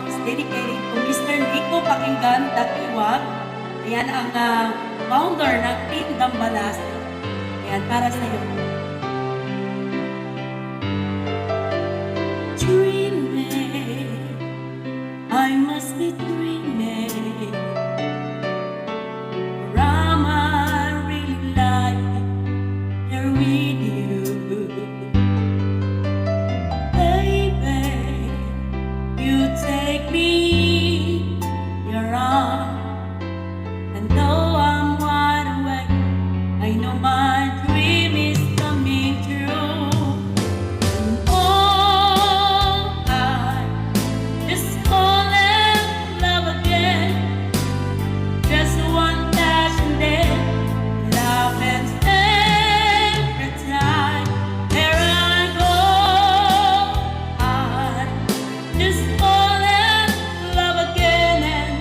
song is dedicated to Mr. Nico Pakinggan Dakiwag. Ayan ang founder ng Team Dambalas. Ayan, para sa iyo. Dreaming, I must be dreaming. Rama, really like here with you. Baby, you take me, your arm. And though I'm wide awake, I know my dream is coming true. And oh, I just fall in love again. Just one touch and then love and every time there I go, I just fall in love again. And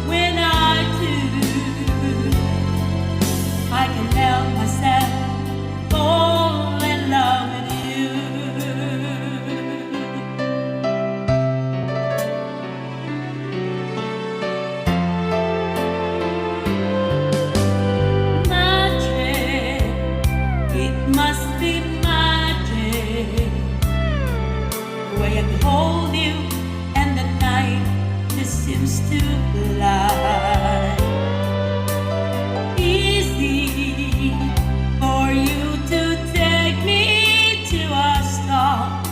when I do, I can help myself fall in love with you. Magic, it must be magic. The way I can hold you and the night just seems to fly. Easy for you to take me to a star.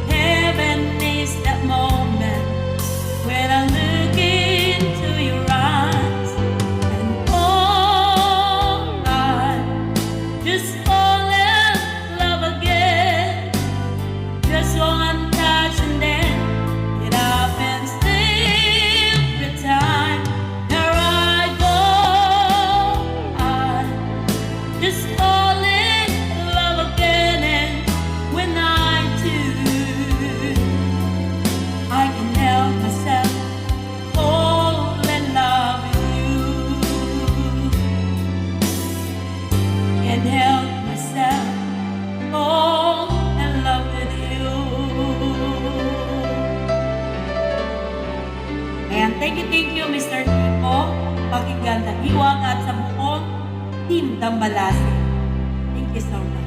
Heaven is that moment when I look into your eyes. And oh, I just fall in love again. Just one touch and then it happens every time. There I go, I just fall in love again. And when I do, I can help myself fall in love with you. Can't help myself fall in love with you. Ayan, thank you, Mr. Nico Pakinggan Dakiwag at sa buong Team Dambalasi. Thank you so much.